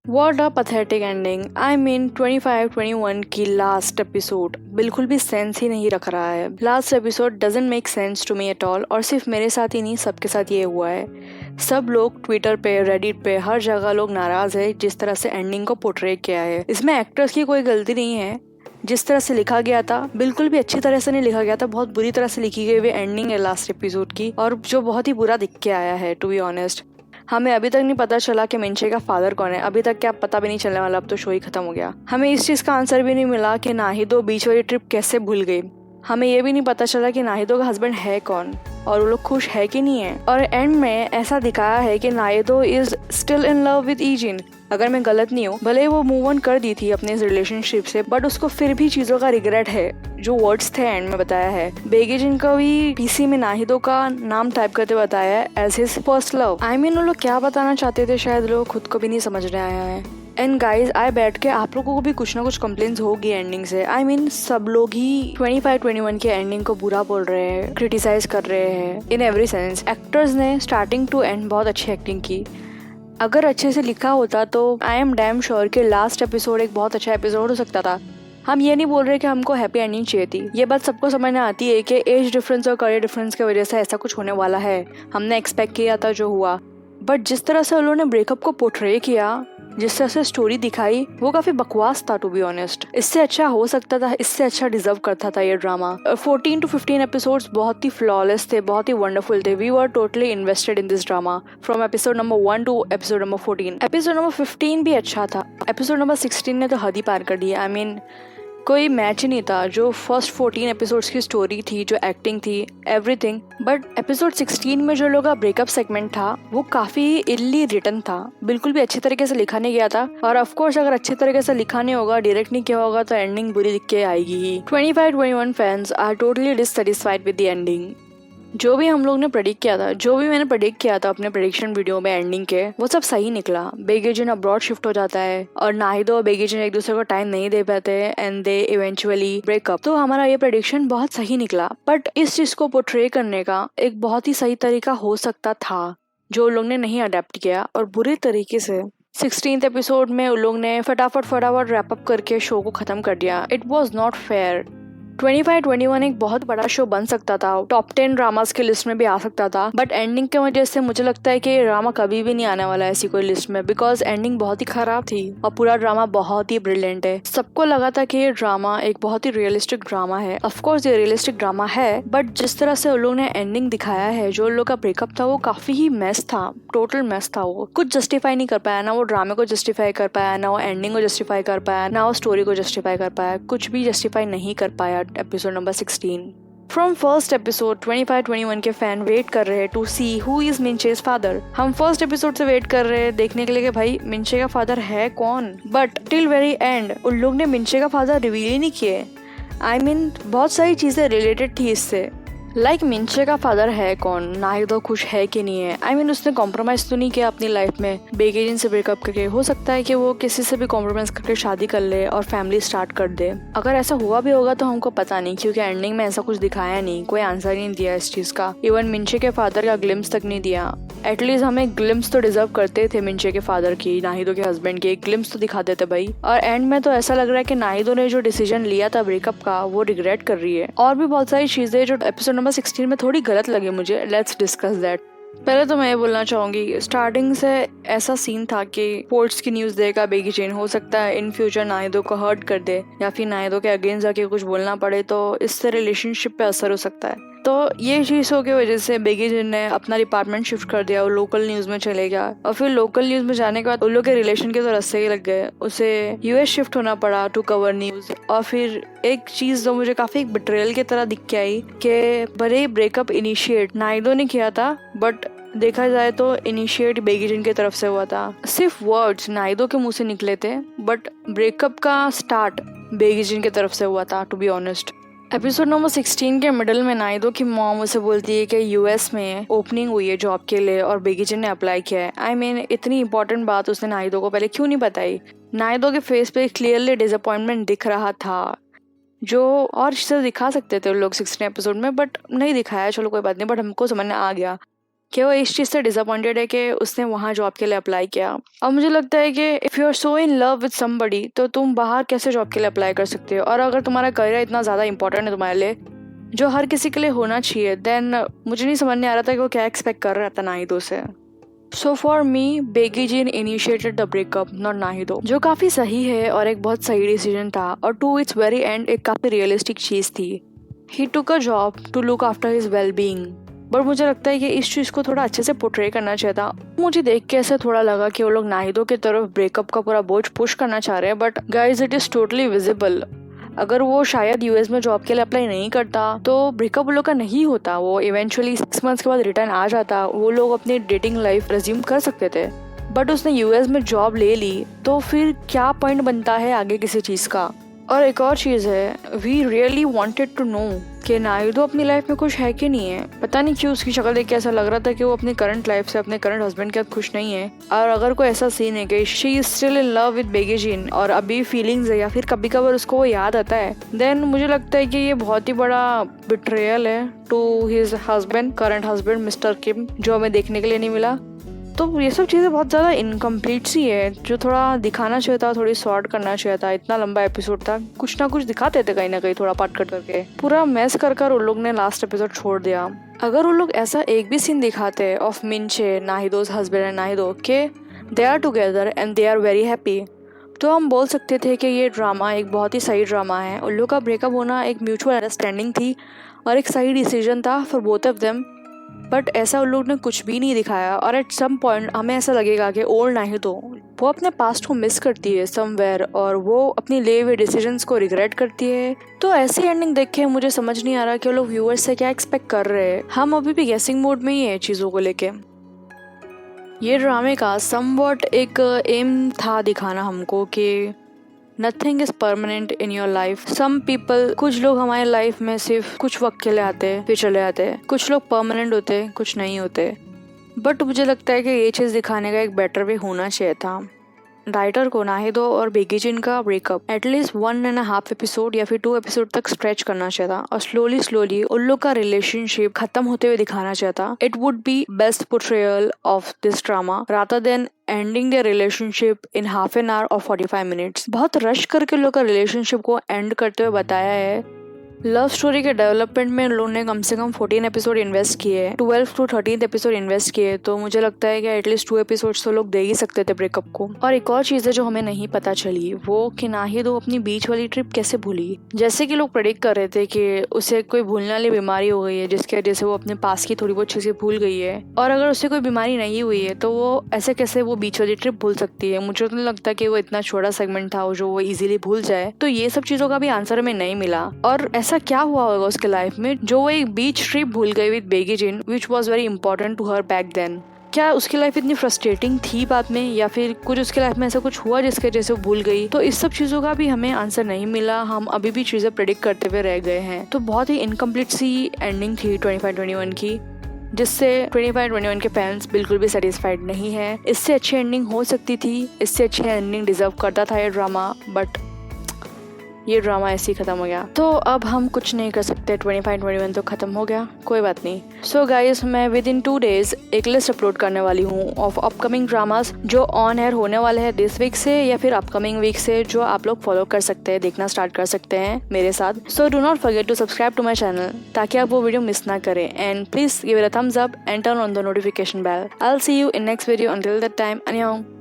What a pathetic ending. I mean 25-21 की last episode बिल्कुल भी सेंस ही नहीं रख रहा है. Last episode doesn't make sense to me at all. और सिर्फ मेरे साथ ही नहीं, सबके साथ ये हुआ है. सब लोग ट्विटर पे, रेडिट पे, हर जगह लोग नाराज है जिस तरह से एंडिंग को पोर्ट्रे किया है. इसमें एक्टर्स की कोई गलती नहीं है. जिस तरह से लिखा गया था बिल्कुल भी अच्छी तरह से नहीं लिखा गया था. बहुत बुरी तरह से लिखी गई हुई एंडिंग है लास्ट एपिसोड की, और जो बहुत ही बुरा दिख के आया है. टू बी ऑनेस्ट, हमें अभी तक नहीं पता चला कि मिंशे का फादर कौन है. अभी तक क्या पता भी नहीं चलने वाला. अब तो शो ही खत्म हो गया. हमें इस चीज का आंसर भी नहीं मिला कि नाहिदो बीच वाली ट्रिप कैसे भूल गई. हमें ये भी नहीं पता चला कि नाहिदो का हस्बैंड है कौन और वो लोग खुश है कि नहीं है. और एंड में ऐसा दिखाया है कि Na Hee-do is still in love with Yi-jin. अगर मैं गलत नहीं हूँ, भले वो मूव ऑन कर दी थी अपने इस रिलेशनशिप से, बट उसको फिर भी चीजों का रिग्रेट है. जो वर्ड्स थे एंड में बताया है. बेगेजिन का भी पीसी में नाहिदो का नाम टाइप करते बताया है as his first love. I mean वो लोग क्या बताना चाहते थे शायद लोग खुद को भी नहीं समझ रहे आया है. एंड गाइज, आई बैठ के आप लोगों को भी कुछ ना कुछ कंप्लेंट्स होगी एंडिंग से. आई मीन सब लोग ही 25-21 के एंडिंग को बुरा बोल रहे हैं, क्रिटिसाइज कर रहे हैं इन एवरी सेंस. एक्टर्स ने स्टार्टिंग टू एंड बहुत अच्छी एक्टिंग की. अगर अच्छे से लिखा होता तो आई एम डैम श्योर कि लास्ट एपिसोड एक बहुत अच्छा एपिसोड हो सकता था. हम ये नहीं बोल रहे कि हमको हैप्पी एंडिंग चाहिए थी. ये बात सबको समझ में आती है कि एज डिफरेंस और करियर डिफरेंस की वजह से ऐसा कुछ होने वाला है. हमने एक्सपेक्ट किया था जो हुआ, बट जिस तरह से उन्होंने ब्रेकअप को पोर्ट्रे किया, जिस तरह से स्टोरी दिखाई, वो काफी बकवास था. टू बी ऑनेस्ट, इससे अच्छा हो सकता था, इससे अच्छा डिजर्व करता था ये ड्रामा. 14 to 15 एपिसोड्स बहुत ही फ्लॉलेस थे, बहुत ही वंडरफुल थे. We were totally invested in this drama from episode number 1 to episode number 14. Episode number 15 भी अच्छा था. एपिसोड नंबर 16 ने तो हद ही पार कर दी. आई मीन कोई मैच ही नहीं था. जो फर्स्ट 14 एपिसोड्स की स्टोरी थी, जो एक्टिंग थी, एवरीथिंग. बट एपिसोड 16 में जो लोग का ब्रेकअप सेगमेंट था वो काफी इल्ली रिटन था. बिल्कुल भी अच्छी तरीके से लिखा नहीं गया था. और ऑफ कोर्स अगर अच्छी तरीके से लिखा नहीं होगा, डायरेक्ट नहीं किया होगा, तो एंडिंग बुरी दिख के आएगी ही. 25-21 fans are totally dissatisfied with the ending. जो भी हम लोग ने प्रेडिक्ट किया था, जो भी मैंने प्रेडिक्ट किया था अपने प्रेडिक्शन वीडियो में एंडिंग के, वो सब सही निकला. बेगेजिन अब्रॉड शिफ्ट हो जाता है और नाहिदो और बेगेजिन एक दूसरे को टाइम नहीं दे पाते एंड दे इवेंचुअली ब्रेकअप. तो हमारा ये प्रेडिक्शन बहुत सही निकला. बट इस चीज को पोर्ट्रे करने का एक बहुत ही सही तरीका हो सकता था जो लोग ने नहीं अडेप्ट किया, और बुरे तरीके से 16th एपिसोड में उन लोग ने फटाफट रैप अप करके शो को खत्म कर दिया. It was not fair. 25-21 एक बहुत बड़ा शो बन सकता था, टॉप 10 ड्रामास की लिस्ट में भी आ सकता था. बट एंडिंग की वजह से मुझे लगता है कि ड्रामा कभी भी नहीं आने वाला है ऐसी कोई लिस्ट में, बिकॉज एंडिंग बहुत ही खराब थी और पूरा ड्रामा बहुत ही ब्रिलियंट है. सबको लगा था कि ये ड्रामा एक बहुत ही रियलिस्टिक ड्रामा है. ऑफकोर्स ये रियलिस्टिक ड्रामा है, बट जिस तरह से उन लोगों ने एंडिंग दिखाया है, जो उन लोग का ब्रेकअप था, वो काफी ही मेस था. टोटल मेस था. वो कुछ जस्टिफाई नहीं कर पाया. ना वो ड्रामे को जस्टिफाई कर पाया, ना वो एंडिंग को जस्टिफाई कर पाया, ना वो स्टोरी को जस्टिफाई कर पाया. कुछ भी जस्टिफाई नहीं कर पाया episode number 16. From first episode 25-21 के फैन वेट कर रहे हैं to see who is Min-chae's father. हम फर्स्ट एपिसोड से वेट कर रहे हैं देखने के लिए कि भाई मिंशे का फादर है कौन. बट टिल वेरी एंड उन लोग ने मिंशे का फादर रिवील ही नहीं किए. आई मीन बहुत सारी चीजें रिलेटेड थी इससे, लाइक मिंशे का फादर है कौन, नाहिदो खुश है कि नहीं है. आई मीन उसने कॉम्प्रोमाइज तो नहीं किया अपनी लाइफ में बेगेजिन से ब्रेकअप करके. हो सकता है कि वो किसी से भी कॉम्प्रोमाइज करके शादी कर ले और फैमिली स्टार्ट कर दे. अगर ऐसा हुआ भी होगा तो हमको पता नहीं, क्योंकि एंडिंग में ऐसा कुछ दिखाया नहीं, कोई आंसर नहीं दिया इस चीज का. इवन मिंशे के फादर का ग्लिम्स तक नहीं दिया. एटलीस्ट हमें ग्लिम्स तो डिजर्व करते थे मिंशे के फादर की, नाहिदो के हस्बैंड की. एक ग्लिम्स तो दिखा देते भाई. और एंड में तो ऐसा लग रहा है कि नाहिदो ने जो डिसीजन लिया था ब्रेकअप का वो रिग्रेट कर रही है. और भी बहुत सारी चीजें जो एपिसोड नंबर 16 में थोड़ी गलत लगी मुझे. Let's discuss that. पहले तो मैं ये बोलना चाहूंगी, स्टार्टिंग से ऐसा सीन था कि स्पोर्ट्स की न्यूज देगा बेगेजिन, हो सकता है इन फ्यूचर नाहिदो को हर्ट कर दे या फिर नाहिदो के अगेंस्ट जाके कुछ बोलना पड़े, तो इससे रिलेशनशिप पे असर हो सकता है. तो ये चीज़ों की वजह से बेगेजिन ने अपना डिपार्टमेंट शिफ्ट कर दिया और लोकल न्यूज में चले गया. और फिर लोकल न्यूज में जाने के बाद उन लोग के रिलेशन के तो रस्से ही लग गए. उसे यूएस शिफ्ट होना पड़ा टू कवर न्यूज. और फिर एक चीज जो मुझे काफी एक बिट्रेयल की तरह दिख के आई कि भले ब्रेकअप इनिशिएट नाहिदो ने किया था, बट देखा जाए तो इनिशिएट बेगेजिन की तरफ से हुआ था. सिर्फ वर्ड्स नाहिदो के मुंह से निकले थे, बट ब्रेकअप का स्टार्ट बेगेजिन की तरफ से हुआ था. To be honest, episode number 16 के मिडल में नाहिदो की मॉम उसे बोलती है कि यूएस में ओपनिंग हुई है जॉब के लिए और बेगेजिन ने अप्लाई किया है. आई मीन इतनी इंपॉर्टेंट बात उसने नाहिदो को पहले क्यों नहीं बताई. नाहिदो के फेस पे क्लियरली डिसअपॉइंटमेंट दिख रहा था, जो और चीज़ें दिखा सकते थे उन लोग 16 एपिसोड में, बट नहीं दिखाया. चलो कोई बात नहीं, बट हमको समझ में आ गया कि वो इस चीज़ से डिसअपॉइंटेड है कि उसने वहाँ जॉब के लिए अप्लाई किया। और मुझे लगता है कि if you are so in love with somebody तो तुम बाहर कैसे जॉब के लिए अप्लाई कर सकते हो। और अगर तुम्हारा करियर इतना ज़्यादा इंपॉर्टेंट है तुम्हारे लिए, जो हर किसी के लिए होना चाहिए, देन मुझे नहीं समझ में आ रहा था कि वो क्या एक्सपेक्ट कर रहा था नाहिदो से। So for me Baek Yi-jin initiated the breakup not Na Hee-do, जो काफ़ी सही है और एक बहुत सही डिसीजन था और टू इट्स वेरी एंड एक काफ़ी रियलिस्टिक चीज़ थी। He took a job to look after his well-being, but मुझे लगता है कि इस चीज़ को थोड़ा अच्छे से पोर्ट्रे करना चाहिए था। मुझे देख के ऐसा थोड़ा लगा कि वो लोग नाहिदो की तरफ ब्रेकअप का पूरा बोझ पुश करना चाह रहे हैं, but guys it is totally visible. अगर वो शायद यूएस में जॉब के लिए अप्लाई नहीं करता तो ब्रेकअप लोग का नहीं होता, वो इवेंचुअली 6 मंथ्स के बाद रिटर्न आ जाता, वो लोग अपनी डेटिंग लाइफ रिज्यूम कर सकते थे। बट उसने यूएस में जॉब ले ली तो फिर क्या पॉइंट बनता है आगे किसी चीज़ का। और एक और चीज़ है, we really wanted to know कि नाहिदो अपनी लाइफ में खुश है कि नहीं है। पता नहीं क्यों उसकी शक्ल देख के ऐसा लग रहा था कि वो अपनी करंट लाइफ से, अपने करंट हस्बैंड के साथ खुश नहीं है। और अगर कोई ऐसा सीन है कि she is still in love with बेगी जिन और अभी फीलिंग्स है या फिर कभी कभार उसको वो याद आता है, देन मुझे लगता है कि ये बहुत ही बड़ा बिट्रेयल है to his husband, current husband mister Kim, जो हमें देखने के लिए नहीं मिला। तो ये सब चीज़ें बहुत ज़्यादा इनकम्प्लीट सी है, जो थोड़ा दिखाना चाहिए था, थोड़ी शॉर्ट करना चाहिए था। इतना लंबा एपिसोड था, कुछ ना कुछ दिखाते थे कहीं ना कहीं, थोड़ा पार्ट कट करके पूरा मैस कर उन लोग ने लास्ट एपिसोड छोड़ दिया। अगर उन लोग ऐसा एक भी सीन दिखाते ऑफ मिनचे, नाहिदोज हस्बैंड एंड नाहिदो के they are together and they are very happy, तो हम बोल सकते थे कि ये ड्रामा एक बहुत ही सही ड्रामा है। उन लोग का ब्रेकअप होना एक म्यूचुअल अंडरस्टैंडिंग थी और एक सही डिसीजन था for both of them. But ऐसा उन लोग ने कुछ भी नहीं दिखाया और एट सम पॉइंट हमें ऐसा लगेगा कि ओल्ड नाहिदो वो अपने पास्ट को मिस करती है समवेयर और वो अपनी लिए हुए डिसीजंस को रिग्रेट करती है। तो ऐसी एंडिंग देख के मुझे समझ नहीं आ रहा कि वो लोग व्यूअर्स से क्या एक्सपेक्ट कर रहे हैं। हम अभी भी गेसिंग मोड में ही है चीज़ों को लेके। ये ड्रामे का समवॉट एक एम था दिखाना हमको कि nothing is permanent in your life. Some people, कुछ लोग हमारे लाइफ में सिर्फ कुछ वक्त के लिए आते हैं फिर चले जाते हैं। कुछ लोग परमानेंट होते हैं, कुछ नहीं होते। बट मुझे लगता है कि ये चीज़ दिखाने का एक बेटर वे होना चाहिए था। राइटर को नाहिदो और बेगी जिन का ब्रेकअप एटलीस्ट 1.5 एपिसोड या फिर 2 एपिसोड तक स्ट्रेच करना चाहिए था और स्लोली उन लोग का रिलेशनशिप खत्म होते हुए दिखाना चाहिए था। It would be best portrayal of this drama rather than ending the relationship in half an hour और 45 मिनट्स। बहुत रश करके लोग का रिलेशनशिप को एंड करते हुए बताया है। लव स्टोरी के डेवलपमेंट में लोगों ने कम से कम 14 एपिसोड इन्वेस्ट किए, 12 to 13 एपिसोड इन्वेस्ट किए, तो मुझे लगता है कि एटलीस्ट 2 एपिसोड्स तो लोग दे ही सकते थे ब्रेकअप को। और एक और चीज़ है जो हमें नहीं पता चली, वो कि नाहिदो अपनी बीच वाली ट्रिप कैसे भूली। जैसे कि लोग प्रेडिक्ट कर रहे थे कि उसे कोई भूलने वाली बीमारी हो गई है जिसके वजह से वो अपने पास की थोड़ी बहुत चीज़ें भूल गई है, और अगर उसे कोई बीमारी नहीं हुई है तो वो ऐसे कैसे वो बीच वाली ट्रिप भूल सकती है। मुझे तो नहीं लगता कि वो इतना छोटा सेगमेंट था जो वो इजीली भूल जाए। तो ये सब चीज़ों का भी आंसर हमें नहीं मिला। और ऐसा क्या हुआ होगा उसके लाइफ में जो वो एक बीच ट्रिप भूल गई विद बेगी जिन which was very important to her back then. क्या उसकी लाइफ इतनी फ्रस्ट्रेटिंग थी बाद में, या फिर कुछ उसके लाइफ में ऐसा कुछ हुआ जिसके वजह से वो भूल गई। तो इस सब चीज़ों का भी हमें आंसर नहीं मिला। हम अभी भी चीज़ें प्रेडिक्ट करते हुए रह गए हैं। तो बहुत ही इनकम्प्लीट सी एंडिंग थी 25-21 की, जिससे 25-21 के फैंस बिल्कुल भी सेटिस्फाइड नहीं है। इससे अच्छी एंडिंग हो सकती थी, इससे अच्छी एंडिंग डिजर्व करता था ये ड्रामा, बट ये ड्रामा ऐसे ही खत्म हो गया। तो अब हम कुछ नहीं कर सकते, 25-21 तो खत्म हो गया, कोई बात नहीं। सो गाइस, मैं विद इन 2 days एक लिस्ट अपलोड करने वाली हूँ ऑफ अपकमिंग ड्रामास जो ऑन एयर होने वाले हैं दिस वीक से या फिर अपकमिंग वीक से, जो आप लोग फॉलो कर सकते हैं, देखना स्टार्ट कर सकते हैं मेरे साथ। So do not forget to subscribe to my channel ताकि आप वो वीडियो मिस ना करें, and please give it a thumbs up and turn on the notification bell. I will see you in next video. Until that time, अन्योंग।